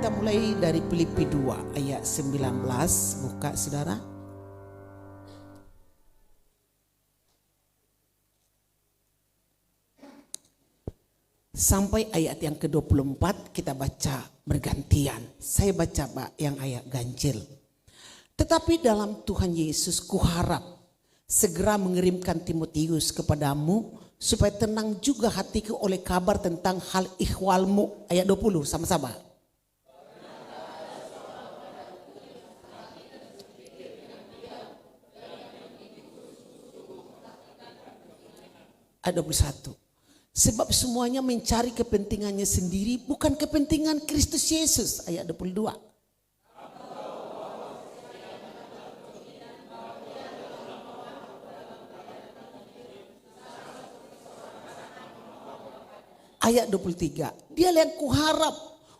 Kita mulai dari Filipi 2 ayat 19. Buka saudara. Sampai ayat yang ke-24 kita baca bergantian. Saya baca yang ayat ganjil. Tetapi dalam Tuhan Yesus kuharap segera mengirimkan Timotius kepadamu supaya tenang juga hatiku oleh kabar tentang hal ikhwalmu. Ayat 20 sama-sama. Ayat 21. Sebab semuanya mencari kepentingannya sendiri, bukan kepentingan Kristus Yesus. Ayat 22. Ayat 23. Dia yang kuharap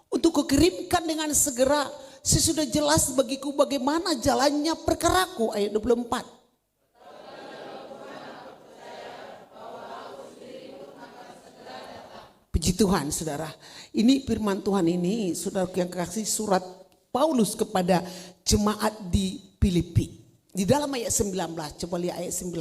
untuk kukirimkan dengan segera sesudah jelas bagiku bagaimana jalannya perkaraku. Ayat 24. Puji Tuhan saudara. Ini firman Tuhan ini saudara yang kasih surat Paulus kepada jemaat di Filipi. Di dalam ayat 19, coba lihat ayat 19.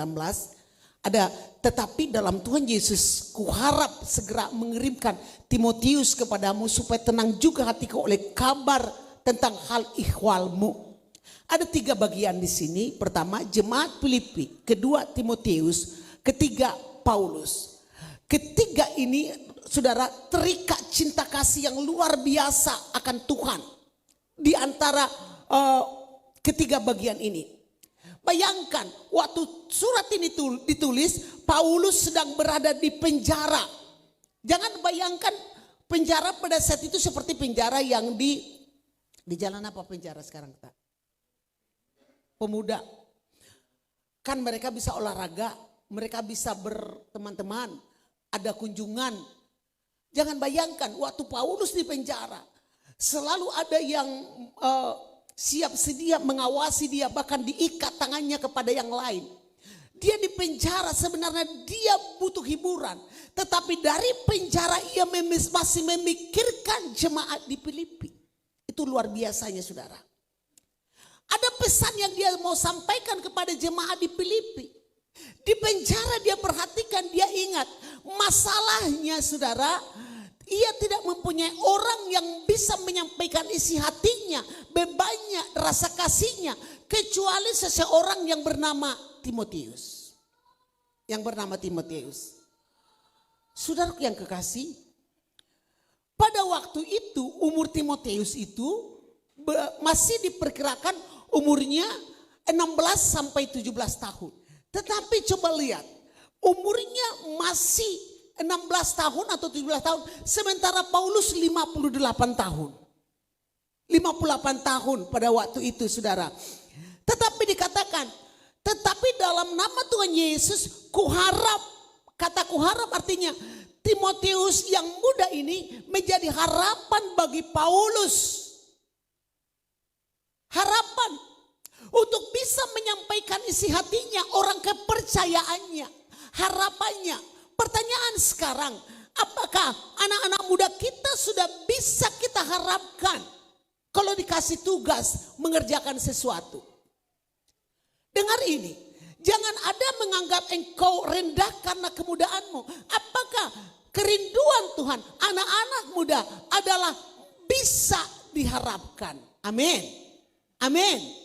Ada tetapi dalam Tuhan Yesus kuharap segera mengirimkan Timotius kepadamu supaya tenang juga hatiku oleh kabar tentang hal ikhwalmu. Ada 3 bagian di sini. Pertama jemaat Filipi, kedua Timotius, ketiga Paulus. Ketiga ini saudara terikat cinta kasih yang luar biasa akan Tuhan di antara ketiga bagian ini. Bayangkan waktu surat ini ditulis, Paulus sedang berada di penjara. Jangan bayangkan penjara pada saat itu seperti penjara yang di jalan apa penjara sekarang kita? Pemuda. Kan mereka bisa olahraga, mereka bisa berteman-teman, ada kunjungan. Jangan bayangkan waktu Paulus di penjara, selalu ada yang siap sedia mengawasi dia, bahkan diikat tangannya kepada yang lain. Dia di penjara sebenarnya dia butuh hiburan, tetapi dari penjara ia masih memikirkan jemaat di Filipi. Itu luar biasanya saudara. Ada pesan yang dia mau sampaikan kepada jemaat di Filipi. Di penjara dia perhatikan, dia ingat masalahnya saudara, ia tidak mempunyai orang yang bisa menyampaikan isi hatinya, bebannya, rasa kasihnya, kecuali seseorang yang bernama Timotius. Yang bernama Timotius. Saudaraku yang kekasih, pada waktu itu umur Timotius itu masih diperkirakan umurnya 16 sampai 17 tahun. Tetapi coba lihat, umurnya masih 16 tahun atau 17 tahun, sementara Paulus 58 tahun. 58 tahun pada waktu itu saudara. Tetapi dikatakan, tetapi dalam nama Tuhan Yesus kuharap, kata kuharap artinya Timotius yang muda ini menjadi harapan bagi Paulus. Harapan untuk bisa menyampaikan isi hatinya, orang kepercayaannya, harapannya. Pertanyaan sekarang, apakah anak-anak muda kita sudah bisa kita harapkan kalau dikasih tugas mengerjakan sesuatu? Dengar ini, jangan ada menganggap engkau rendah karena kemudaanmu. Apakah kerinduan Tuhan anak-anak muda adalah bisa diharapkan? Amin. Amin.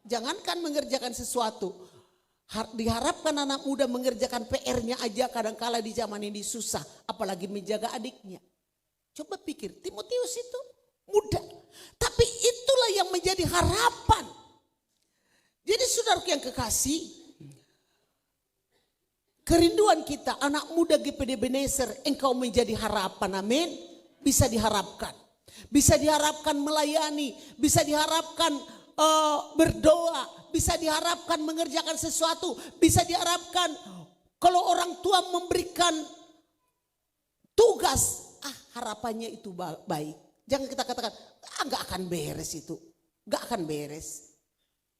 Jangankan mengerjakan sesuatu, diharapkan anak muda mengerjakan PR-nya aja kadang-kala di zaman ini susah, apalagi menjaga adiknya. Coba pikir, Timotius itu muda, tapi itulah yang menjadi harapan. Jadi saudaraku yang kekasih, kerinduan kita anak muda GPD Ebenezer, engkau menjadi harapan, amin. Bisa diharapkan, bisa diharapkan melayani, bisa diharapkan berdoa, bisa diharapkan mengerjakan sesuatu, bisa diharapkan kalau orang tua memberikan tugas, harapannya itu baik. Jangan kita katakan, gak akan beres itu, gak akan beres.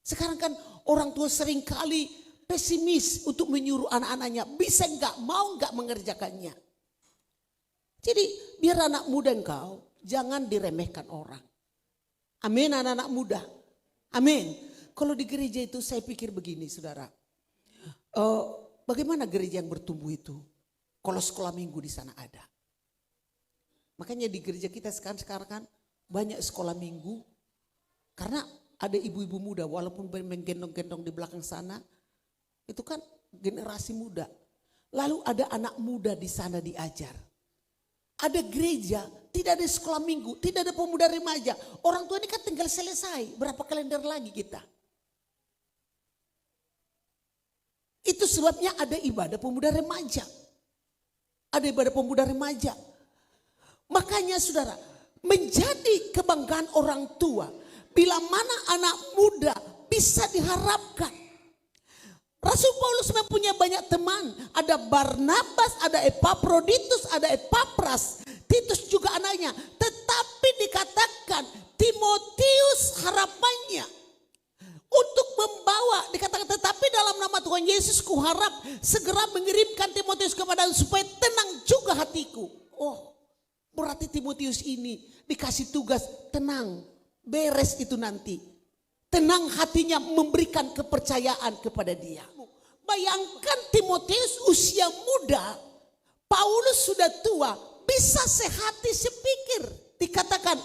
Sekarang kan orang tua sering kali pesimis untuk menyuruh anak-anaknya, bisa gak, mau gak mengerjakannya. Jadi biar anak muda engkau jangan diremehkan orang. Amin anak-anak muda. Amin. Kalau di gereja itu saya pikir begini saudara. Bagaimana gereja yang bertumbuh itu? Kalau sekolah minggu di sana ada. Makanya di gereja kita sekarang kan banyak sekolah minggu. Karena ada ibu-ibu muda walaupun menggendong-gendong di belakang sana. Itu kan generasi muda. Lalu ada anak muda di sana diajar. Ada gereja, tidak ada sekolah minggu, tidak ada pemuda remaja. Orang tua ini kan tinggal selesai. Berapa kalender lagi kita? Itu sebabnya ada ibadah pemuda remaja. Ada ibadah pemuda remaja. Makanya saudara, menjadi kebanggaan orang tua. Bila mana anak muda bisa diharapkan. Rasul Paulus mempunyai banyak teman. Ada Barnabas, ada Epaphroditus, ada Epapras. Titus juga anaknya. Tetapi dikatakan Timotius harapannya. Untuk membawa, dikatakan tetapi dalam nama Tuhan Yesus kuharap segera mengirimkan Timotius kepadamu supaya tenang juga hatiku. Oh, berarti Timotius ini dikasih tugas tenang. Beres itu nanti. Tenang hatinya memberikan kepercayaan kepada dia. Bayangkan Timotius usia muda, Paulus sudah tua, bisa sehati sepikir. Dikatakan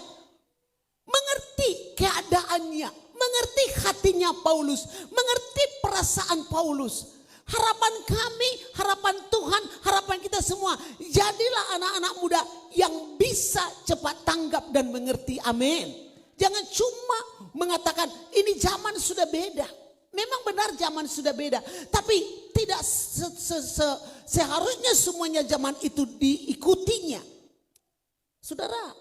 mengerti keadaannya, mengerti hatinya Paulus, mengerti perasaan Paulus. Harapan kami, harapan Tuhan, harapan kita semua. Jadilah anak-anak muda yang bisa cepat tanggap dan mengerti. Amin. Jangan cuma mengatakan ini zaman sudah beda. Memang benar zaman sudah beda. Tapi tidak seharusnya semuanya zaman itu diikutinya. Saudara,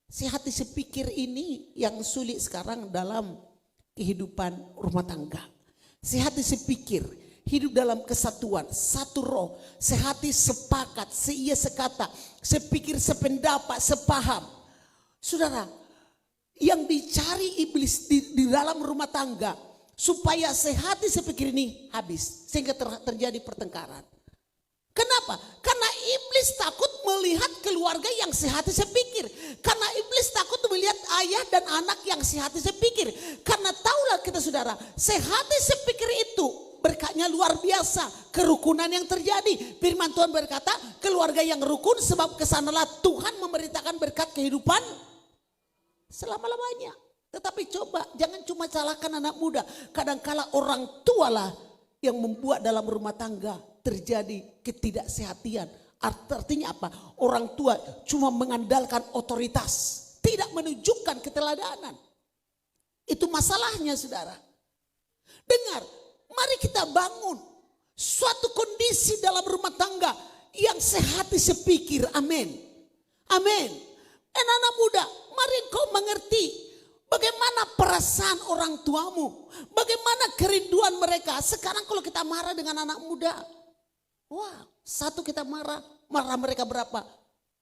sehati sepikir ini yang sulit sekarang dalam kehidupan rumah tangga. Sehati sepikir, hidup dalam kesatuan, satu roh. Sehati sepakat, seia sekata, sepikir sependapat, sepaham. Saudara, yang dicari iblis di dalam rumah tangga supaya sehati sepikir ini habis sehingga terjadi pertengkaran. Kenapa? Karena iblis takut melihat keluarga yang sehati sepikir. Karena iblis takut melihat ayah dan anak yang sehati sepikir. Karena tahulah kita saudara, sehati sepikir itu berkatnya luar biasa. Kerukunan yang terjadi. Firman Tuhan berkata, keluarga yang rukun sebab kesanalah Tuhan memberitakan berkat kehidupan selama-lamanya. Tetapi coba jangan cuma salahkan anak muda. Kadangkala orang tua lah yang membuat dalam rumah tangga terjadi ketidaksehatian. Artinya apa? Orang tua cuma mengandalkan otoritas. Tidak menunjukkan keteladanan. Itu masalahnya saudara. Dengar, mari kita bangun suatu kondisi dalam rumah tangga yang sehati sepikir. Amin. Amin. Anak-anak muda, mari kau mengerti bagaimana perasaan orang tuamu. Bagaimana kerinduan mereka. Sekarang kalau kita marah dengan anak muda. Wah, satu kita marah mereka berapa.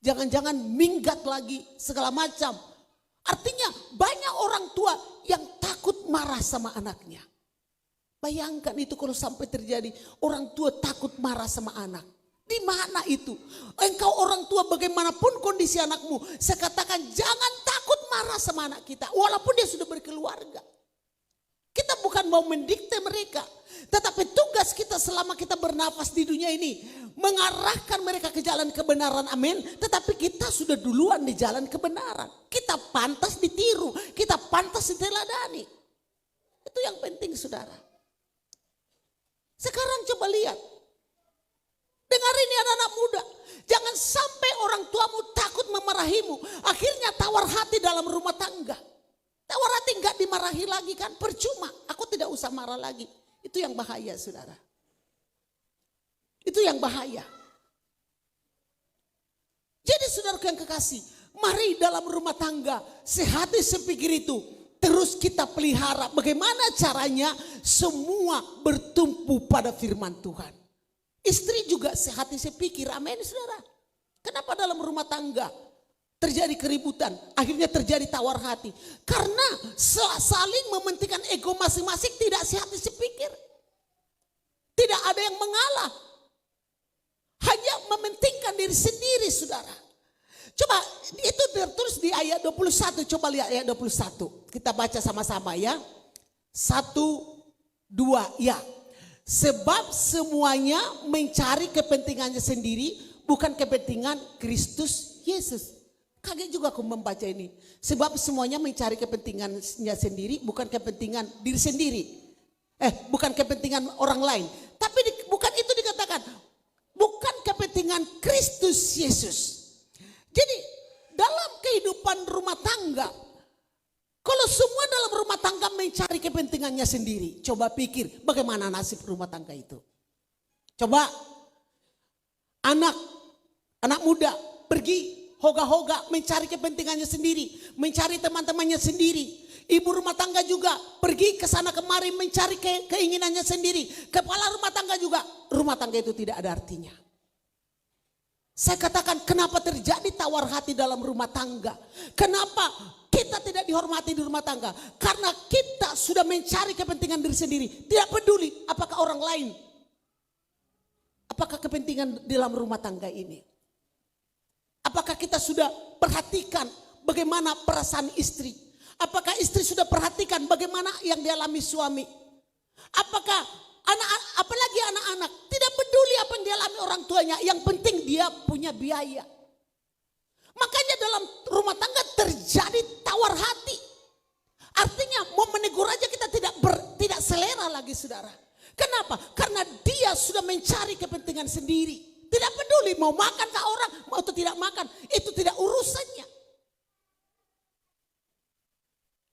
Jangan-jangan minggat lagi segala macam. Artinya banyak orang tua yang takut marah sama anaknya. Bayangkan itu kalau sampai terjadi. Orang tua takut marah sama anak. Di mana itu? Engkau orang tua bagaimanapun kondisi anakmu. Saya katakan jangan takut marah sama anak kita. Walaupun dia sudah berkeluarga. Kita bukan mau mendikte mereka. Tetapi tugas kita selama kita bernafas di dunia ini. Mengarahkan mereka ke jalan kebenaran. Amin. Tetapi kita sudah duluan di jalan kebenaran. Kita pantas ditiru. Kita pantas diteladani. Itu yang penting saudara. Sekarang coba lihat. Dengar ini anak-anak muda. Jangan sampai orang tuamu takut memarahimu. Akhirnya tawar hati dalam rumah tangga. Tawar hati enggak dimarahi lagi kan. Percuma. Aku tidak usah marah lagi. Itu yang bahaya saudara. Itu yang bahaya. Jadi saudara yang kekasih. Mari dalam rumah tangga. Sehati sepikir itu. Terus kita pelihara. Bagaimana caranya semua bertumpu pada firman Tuhan. Istri juga sehati sepikir, amin saudara. Kenapa dalam rumah tangga terjadi keributan, akhirnya terjadi tawar hati? Karena saling mementingkan ego masing-masing, tidak sehati sepikir. Tidak ada yang mengalah. Hanya mementingkan diri sendiri saudara. Coba itu tertulis di ayat 21, coba lihat ayat 21. Kita baca sama-sama ya. 1, 2, ya. Sebab semuanya mencari kepentingannya sendiri, bukan kepentingan Kristus Yesus. Kaget juga aku membaca ini. Sebab semuanya mencari kepentingannya sendiri, bukan kepentingan diri sendiri. Bukan kepentingan orang lain. Tapi bukan itu dikatakan. Bukan kepentingan Kristus Yesus. Jadi dalam kehidupan rumah tangga, kalau semua dalam rumah tangga mencari kepentingannya sendiri, coba pikir bagaimana nasib rumah tangga itu. Coba anak muda pergi hoga-hoga mencari kepentingannya sendiri, mencari teman-temannya sendiri. Ibu rumah tangga juga pergi ke sana kemari mencari keinginannya sendiri. Kepala rumah tangga juga, rumah tangga itu tidak ada artinya. Saya katakan kenapa terjadi tawar hati dalam rumah tangga? Kenapa kita tidak dihormati di rumah tangga? Karena kita sudah mencari kepentingan diri sendiri. Tidak peduli apakah orang lain. Apakah kepentingan dalam rumah tangga ini? Apakah kita sudah perhatikan bagaimana perasaan istri? Apakah istri sudah perhatikan bagaimana yang dialami suami? Apakah apalagi anak-anak tidak peduli apa yang dialami orang tuanya, yang penting dia punya biaya. Makanya dalam rumah tangga terjadi tawar hati. Artinya mau menegur aja kita tidak selera lagi, saudara. Kenapa? Karena dia sudah mencari kepentingan sendiri. Tidak peduli mau makan ke orang, mau atau tidak makan, itu tidak urusannya.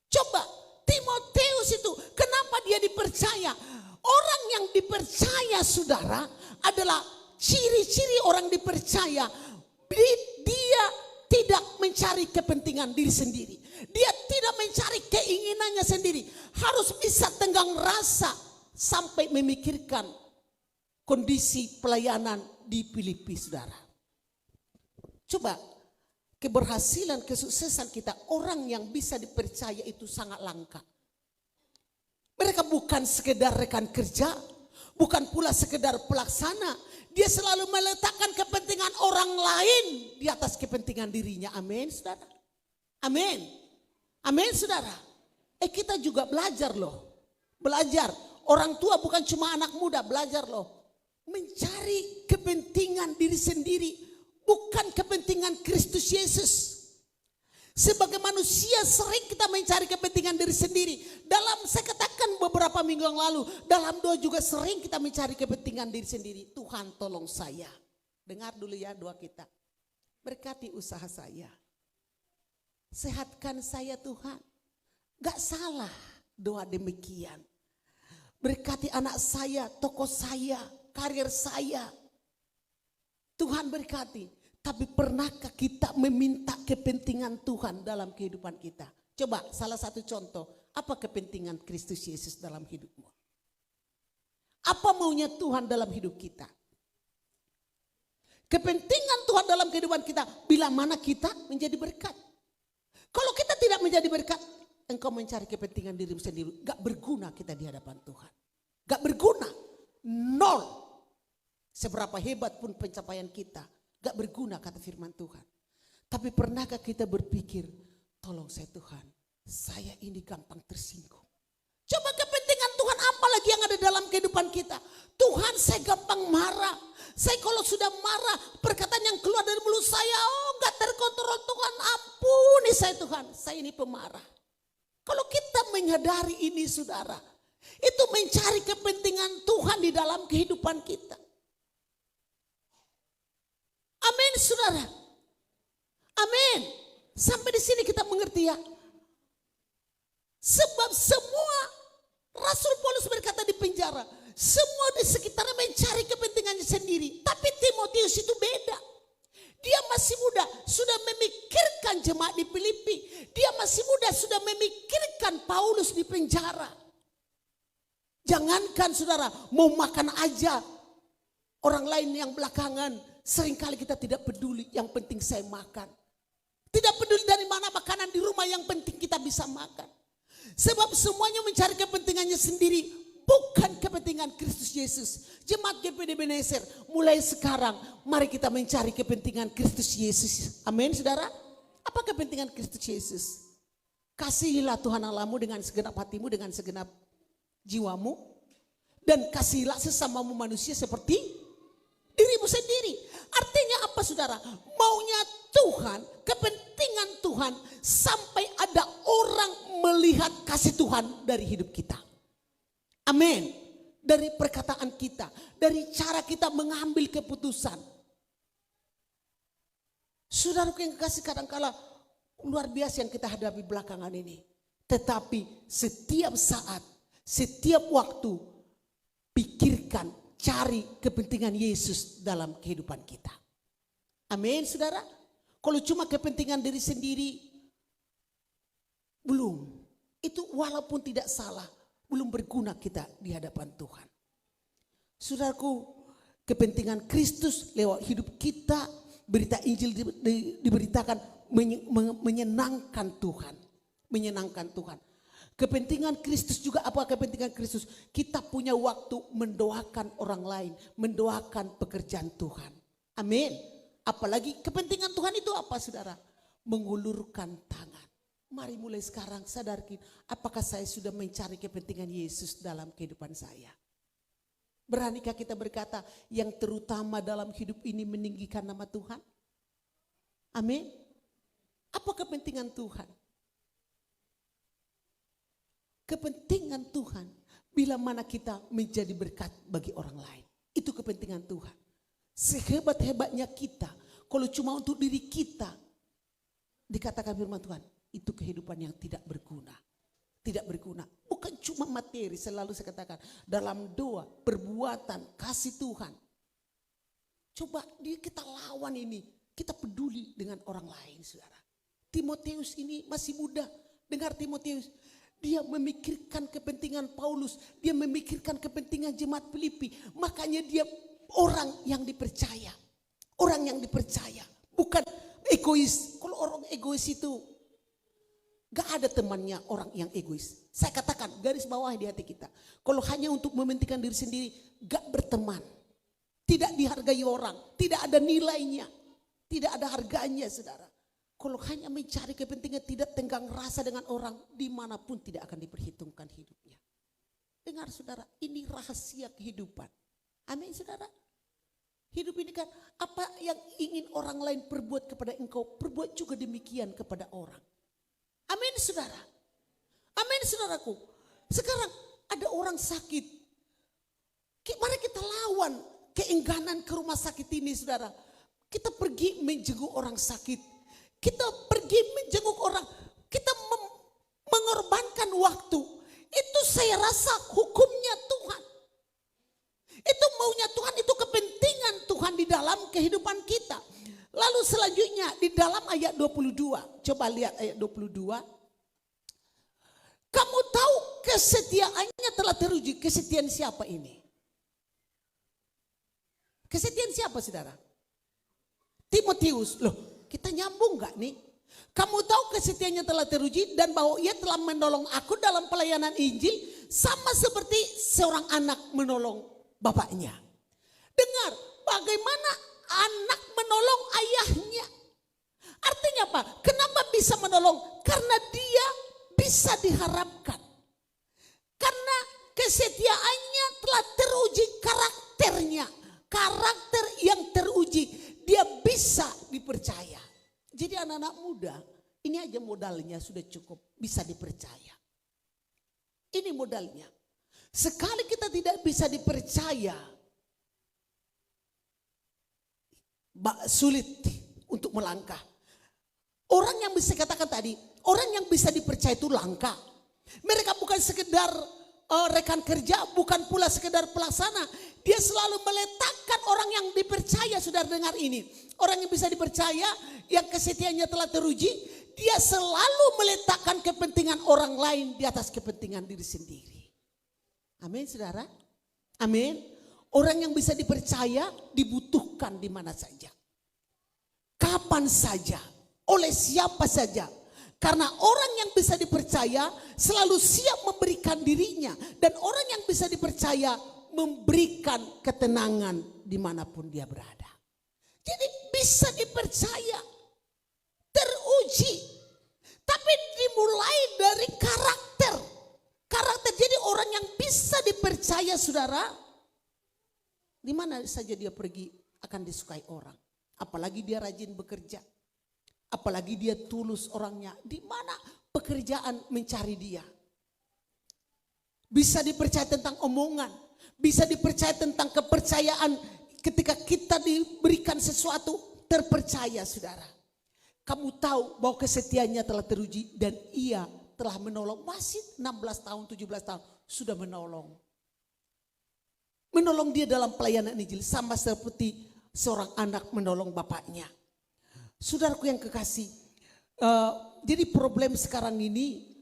Coba Timotius itu kenapa dia dipercaya? Orang yang dipercaya, saudara, adalah ciri-ciri orang dipercaya. Dia tidak mencari kepentingan diri sendiri. Dia tidak mencari keinginannya sendiri. Harus bisa tenggang rasa sampai memikirkan kondisi pelayanan di Filipi, saudara. Coba keberhasilan, kesuksesan kita, orang yang bisa dipercaya itu sangat langka. Mereka bukan sekedar rekan kerja, bukan pula sekedar pelaksana. Dia selalu meletakkan kepentingan orang lain di atas kepentingan dirinya. Amin, saudara. Amin. Amin, saudara. Kita juga belajar loh. Belajar. Orang tua bukan cuma anak muda, belajar loh. Mencari kepentingan diri sendiri, bukan kepentingan Kristus Yesus. Sebagai manusia sering kita mencari kepentingan diri sendiri. Saya katakan beberapa minggu yang lalu, dalam doa juga sering kita mencari kepentingan diri sendiri. Tuhan tolong saya. Dengar dulu ya doa kita. Berkati usaha saya. Sehatkan saya Tuhan. Gak salah doa demikian. Berkati anak saya, toko saya, karir saya. Tuhan berkati. Tapi pernahkah kita meminta kepentingan Tuhan dalam kehidupan kita? Coba salah satu contoh. Apa kepentingan Kristus Yesus dalam hidupmu? Apa maunya Tuhan dalam hidup kita? Kepentingan Tuhan dalam kehidupan kita. Bila mana kita menjadi berkat. Kalau kita tidak menjadi berkat. Engkau mencari kepentingan dirimu sendiri. Gak berguna kita di hadapan Tuhan. Gak berguna. Nol. Seberapa hebat pun pencapaian kita. Gak berguna kata firman Tuhan. Tapi pernahkah kita berpikir, tolong saya Tuhan, saya ini gampang tersinggung. Coba kepentingan Tuhan apa lagi yang ada dalam kehidupan kita. Tuhan, saya gampang marah. Saya kalau sudah marah, perkataan yang keluar dari mulut saya, gak terkontrol Tuhan. Ampuni saya Tuhan, saya ini pemarah. Kalau kita menyadari ini saudara, itu mencari kepentingan Tuhan di dalam kehidupan kita. Amin, saudara. Amin. Sampai di sini kita mengerti ya. Sebab semua Rasul Paulus berkata di penjara, semua di sekitarnya mencari kepentingannya sendiri. Tapi Timotius itu beda. Dia masih muda, sudah memikirkan jemaat di Filipi. Dia masih muda, sudah memikirkan Paulus di penjara. Jangankan saudara, mau makan aja. Orang lain yang belakangan, seringkali kita tidak peduli, yang penting saya makan. Tidak peduli dari mana makanan di rumah, yang penting kita bisa makan. Sebab semuanya mencari kepentingannya sendiri, bukan kepentingan Kristus Kristus Yesus. Jemaat GPD Ebenezer, mulai sekarang mari kita mencari kepentingan Kristus Yesus. Amin saudara. Apa kepentingan Kristus Yesus? Kasihilah Tuhan Allahmu dengan segenap hatimu, dengan segenap jiwamu. Dan kasihilah sesamamu manusia seperti dirimu sendiri. Artinya apa saudara? Maunya Tuhan, kepentingan Tuhan sampai ada orang melihat kasih Tuhan dari hidup kita. Amin. Dari perkataan kita, dari cara kita mengambil keputusan. Saudaraku yang kekasih, kadang-kala luar biasa yang kita hadapi belakangan ini. Tetapi setiap saat, setiap waktu, pikirkan, cari kepentingan Yesus dalam kehidupan kita. Amin saudara. Kalau cuma kepentingan diri sendiri, belum. Itu walaupun tidak salah, belum berguna kita di hadapan Tuhan. Saudaraku, kepentingan Kristus lewat hidup kita, berita Injil diberitakan menyenangkan Tuhan. Menyenangkan Tuhan. Kepentingan Kristus juga apa kepentingan Kristus? Kita punya waktu mendoakan orang lain, mendoakan pekerjaan Tuhan. Amin. Apalagi kepentingan Tuhan itu apa saudara? Mengulurkan tangan. Mari mulai sekarang sadarkan, apakah saya sudah mencari kepentingan Yesus dalam kehidupan saya? Beranikah kita berkata yang terutama dalam hidup ini meninggikan nama Tuhan? Amin. Apa kepentingan Tuhan? Kepentingan Tuhan bila mana kita menjadi berkat bagi orang lain. Itu kepentingan Tuhan. Sehebat-hebatnya kita, kalau cuma untuk diri kita, dikatakan firman Tuhan, itu kehidupan yang tidak berguna. Tidak berguna. Bukan cuma materi, selalu saya katakan. Dalam doa, perbuatan, kasih Tuhan. Coba kita lawan ini. Kita peduli dengan orang lain saudara. Timotius ini masih muda. Dengar Timotius. Dia memikirkan kepentingan Paulus. Dia memikirkan kepentingan jemaat Filipi. Makanya dia orang yang dipercaya. Orang yang dipercaya. Bukan egois. Kalau orang egois itu gak ada temannya orang yang egois. Saya katakan garis bawah di hati kita. Kalau hanya untuk mementingkan diri sendiri, gak berteman. Tidak dihargai orang. Tidak ada nilainya. Tidak ada harganya saudara. Kalau hanya mencari kepentingan, tidak tenggang rasa dengan orang, dimanapun tidak akan diperhitungkan hidupnya. Dengar saudara, ini rahasia kehidupan. Amin saudara. Hidup ini kan apa yang ingin orang lain perbuat kepada engkau, perbuat juga demikian kepada orang. Amin saudara. Amin saudaraku. Sekarang ada orang sakit. Mari kita lawan keengganan ke rumah sakit ini saudara. Kita pergi menjenguk orang sakit. Kita pergi menjenguk orang. Kita mengorbankan waktu. Itu saya rasa hukumnya Tuhan. Itu maunya Tuhan, itu kepentingan Tuhan di dalam kehidupan kita. Lalu selanjutnya di dalam ayat 22. Coba lihat ayat 22. Kamu tahu kesetiaannya telah teruji. Kesetiaan siapa ini? Kesetiaan siapa saudara? Timotius. Loh, kita nyambung gak nih? Kamu tahu kesetiaannya telah teruji dan bahwa ia telah menolong aku dalam pelayanan Injil sama seperti seorang anak menolong bapaknya. Dengar bagaimana anak menolong ayahnya. Artinya apa? Kenapa bisa menolong? Karena dia bisa diharapkan. Karena kesetiaannya telah teruji karakternya. Karakter yang teruji. Dia bisa dipercaya. Jadi anak-anak muda, ini aja modalnya sudah cukup. Bisa dipercaya. Ini modalnya. Sekali kita tidak bisa dipercaya, sulit untuk melangkah. Orang yang bisa katakan tadi, orang yang bisa dipercaya itu langka. Mereka bukan sekedar rekan kerja, bukan pula sekedar pelaksana. Dia selalu meletakkan orang yang dipercaya, saudara dengar ini. Orang yang bisa dipercaya, yang kesetiaannya telah teruji, dia selalu meletakkan kepentingan orang lain di atas kepentingan diri sendiri. Amin saudara. Amin. Orang yang bisa dipercaya dibutuhkan di mana saja. Kapan saja. Oleh siapa saja. Karena orang yang bisa dipercaya selalu siap memberikan dirinya. Dan orang yang bisa dipercaya memberikan ketenangan dimanapun dia berada. Jadi bisa dipercaya, teruji. Tapi dimulai dari karakter. Karakter, jadi orang yang bisa dipercaya saudara, di mana saja dia pergi akan disukai orang. Apalagi dia rajin bekerja. Apalagi dia tulus orangnya. Di mana pekerjaan mencari dia. Bisa dipercaya tentang omongan. Bisa dipercaya tentang kepercayaan. Ketika kita diberikan sesuatu, terpercaya saudara. Kamu tahu bahwa kesetiaannya telah teruji dan ia telah menolong. Masih 16 tahun, 17 tahun sudah menolong. Menolong dia dalam pelayanan Injil sama seperti seorang anak menolong bapaknya. Saudaraku yang kekasih, jadi problem sekarang ini,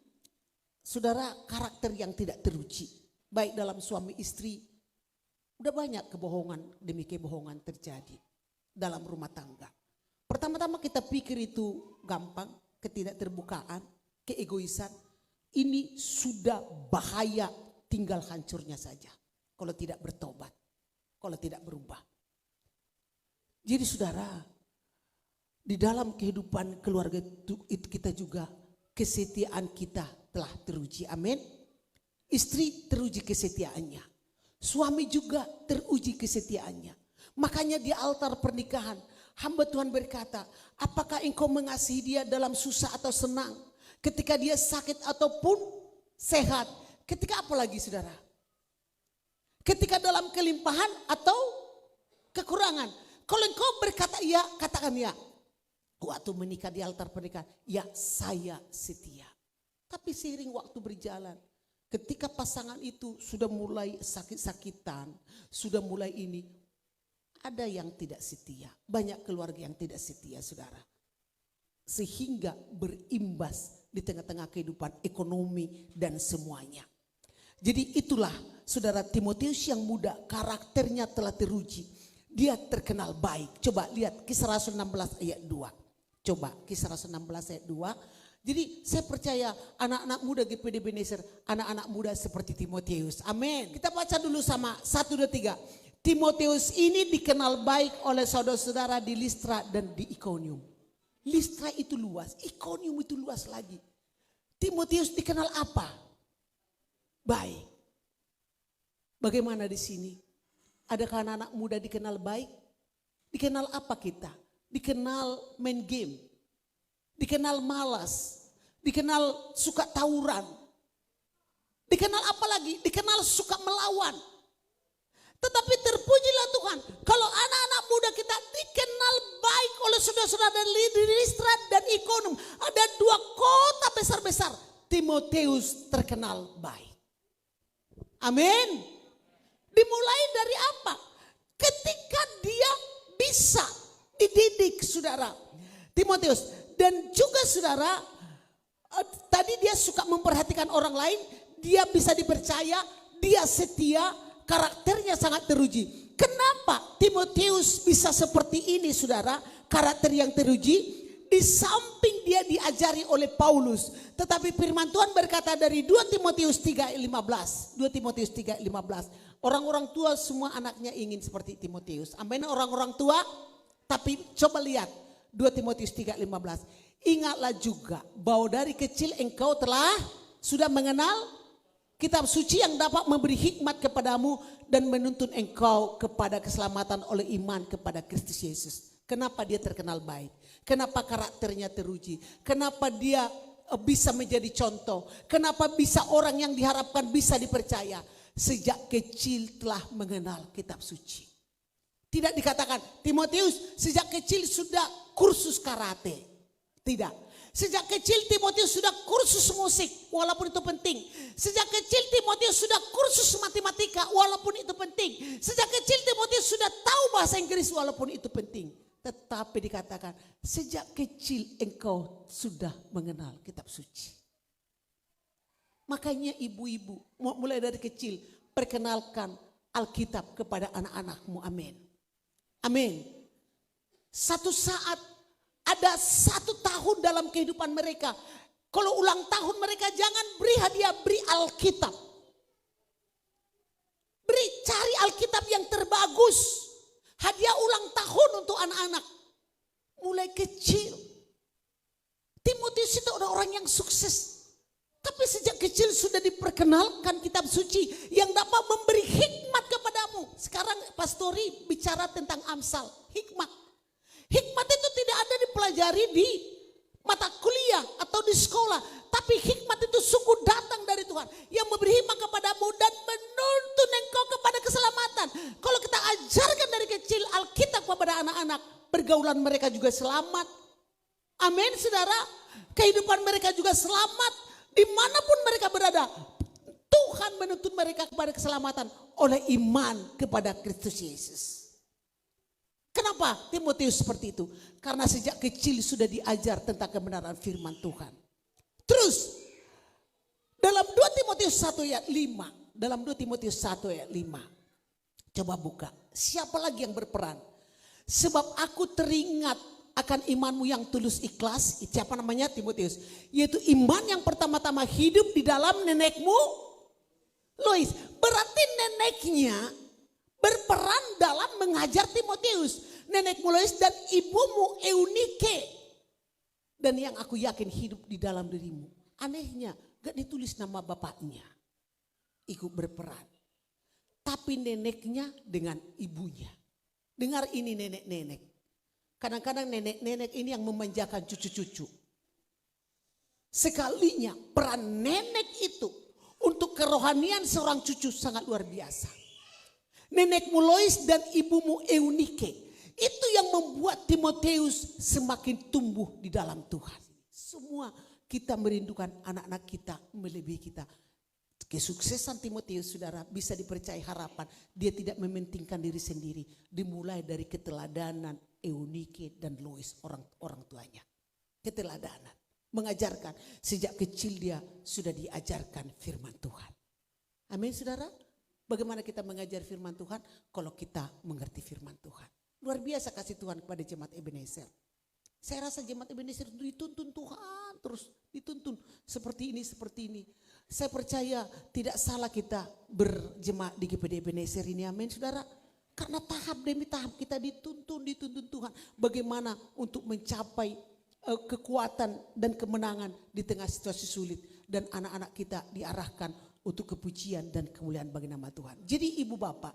saudara, karakter yang tidak teruji. Baik dalam suami istri, udah banyak kebohongan demi kebohongan terjadi dalam rumah tangga. Pertama-tama kita pikir itu gampang, ketidakterbukaan, keegoisan. Ini sudah bahaya, tinggal hancurnya saja. Kalau tidak bertobat, kalau tidak berubah. Jadi saudara, di dalam kehidupan keluarga itu kita juga kesetiaan kita telah teruji. Amin. Istri teruji kesetiaannya. Suami juga teruji kesetiaannya. Makanya di altar pernikahan hamba Tuhan berkata, apakah engkau mengasihi dia dalam susah atau senang? Ketika dia sakit ataupun sehat. Ketika apa lagi saudara? Ketika dalam kelimpahan atau kekurangan. Kalau engkau berkata iya, katakan ya. Waktu menikah di altar pernikahan, ya saya setia. Tapi seiring waktu berjalan, ketika pasangan itu sudah mulai sakit-sakitan, sudah mulai ini, ada yang tidak setia. Banyak keluarga yang tidak setia saudara. Sehingga berimbas di tengah-tengah kehidupan ekonomi dan semuanya. Jadi itulah saudara Timotius yang muda, karakternya telah teruji. Dia terkenal baik. Coba lihat Kisah Rasul 16 ayat 2. Coba Kisah Rasul 16 ayat 2. Jadi saya percaya anak-anak muda GPD Ebenezer, anak-anak muda seperti Timotius. Amin. Kita baca dulu sama 1, 2, 3. Timotius ini dikenal baik oleh saudara-saudara di Listra dan di Ikonium. Listra itu luas, Ikonium itu luas lagi. Timotius dikenal apa? Baik. Bagaimana di sini? Adakah anak-anak muda dikenal baik? Dikenal apa kita? Dikenal main game, dikenal malas, dikenal suka tawuran, dikenal apa lagi? Dikenal suka melawan. Tetapi terpujilah Tuhan, kalau anak-anak muda kita dikenal baik oleh saudara-saudara di Listra dan Ikonium. Ada 2 kota besar-besar, Timotius terkenal baik. Amin. Dimulai dari apa? Ketika dia bisa dididik saudara Timotius. Dan juga saudara, tadi dia suka memperhatikan orang lain, dia bisa dipercaya, dia setia, karakternya sangat teruji. Kenapa Timotius bisa seperti ini saudara, karakter yang teruji? Di samping dia diajari oleh Paulus, tetapi firman Tuhan berkata dari 2 Timotius 3:15. 2 Timotius 3:15. Orang-orang tua semua anaknya ingin seperti Timotius. Amin orang-orang tua. Tapi coba lihat 2 Timotius 3:15. Ingatlah juga bahwa dari kecil engkau telah sudah mengenal kitab suci yang dapat memberi hikmat kepadamu dan menuntun engkau kepada keselamatan oleh iman kepada Kristus Yesus. Kenapa dia terkenal baik? Kenapa karakternya teruji? Kenapa dia bisa menjadi contoh? Kenapa bisa orang yang diharapkan bisa dipercaya? Sejak kecil telah mengenal kitab suci. Tidak dikatakan Timotius sejak kecil sudah kursus karate. Tidak. Sejak kecil Timotius sudah kursus musik walaupun itu penting. Sejak kecil Timotius sudah kursus matematika walaupun itu penting. Sejak kecil Timotius sudah tahu bahasa Inggris walaupun itu penting. Tetapi dikatakan sejak kecil engkau sudah mengenal kitab suci. Makanya ibu-ibu mulai dari kecil perkenalkan Alkitab kepada anak-anakmu. Amin. Amin. Satu saat ada 1 tahun dalam kehidupan mereka. Kalau ulang tahun mereka jangan beri hadiah, beri Alkitab. Cari bagus. Hadiah ulang tahun untuk anak-anak. Mulai kecil. Timotius itu orang yang sukses. Tapi sejak kecil sudah diperkenalkan kitab suci yang dapat memberi hikmat kepadamu. Sekarang pastori bicara tentang Amsal, hikmat. Hikmat itu tidak ada dipelajari di mata kuliah atau di sekolah. Tapi hikmat itu sungguh datang dari Tuhan. Yang memberi hikmat kepadamu dan menuntun engkau kepada keselamatan. Kalau kita ajarkan dari kecil Alkitab kepada anak-anak, pergaulan mereka juga selamat. Amin saudara. Kehidupan mereka juga selamat. Dimanapun mereka berada, Tuhan menuntun mereka kepada keselamatan oleh iman kepada Kristus Yesus. Kenapa Timotius seperti itu? Karena sejak kecil sudah diajar tentang kebenaran firman Tuhan. Terus dalam 2 Timotius 1 ayat 5, dalam 2 Timotius 1 ayat 5. Coba buka. Siapa lagi yang berperan? Sebab aku teringat akan imanmu yang tulus ikhlas. Siapa namanya? Timotius. Yaitu iman yang pertama-tama hidup di dalam nenekmu Lois. Berarti neneknya berperan dalam mengajar Timotius. Nenekmu Lois dan ibumu Eunike. Dan yang aku yakin hidup di dalam dirimu. Anehnya gak ditulis nama bapaknya. Ikut berperan. Tapi neneknya dengan ibunya. Dengar ini nenek-nenek. Kadang-kadang nenek-nenek ini yang memanjakan cucu-cucu. Sekalinya peran nenek itu untuk kerohanian seorang cucu sangat luar biasa. Nenekmu Lois dan ibumu Eunike. Itu yang membuat Timotius semakin tumbuh di dalam Tuhan. Semua kita merindukan anak-anak kita melebihi kita. Kesuksesan Timotius saudara bisa dipercayai harapan. Dia tidak mementingkan diri sendiri. Dimulai dari keteladanan Eunike dan Lois orang tuanya. Keteladanan. Mengajarkan sejak kecil dia sudah diajarkan firman Tuhan. Amin saudara. Bagaimana kita mengajar firman Tuhan? Kalau kita mengerti firman Tuhan. Luar biasa kasih Tuhan kepada jemaat Ebenezer. Saya rasa jemaat Ebenezer dituntun Tuhan. Terus dituntun seperti ini, seperti ini. Saya percaya tidak salah kita berjemaat di GPD Ebenezer ini. Amin saudara. Karena tahap demi tahap kita dituntun Tuhan. Bagaimana untuk mencapai kekuatan dan kemenangan di tengah situasi sulit. Dan anak-anak kita diarahkan untuk kepujian dan kemuliaan bagi nama Tuhan. Jadi ibu bapak,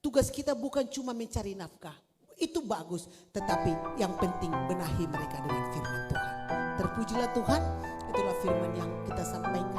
tugas kita bukan cuma mencari nafkah. Itu bagus, tetapi yang penting benahi mereka dengan firman Tuhan. Terpujilah Tuhan, itulah firman yang kita sampaikan.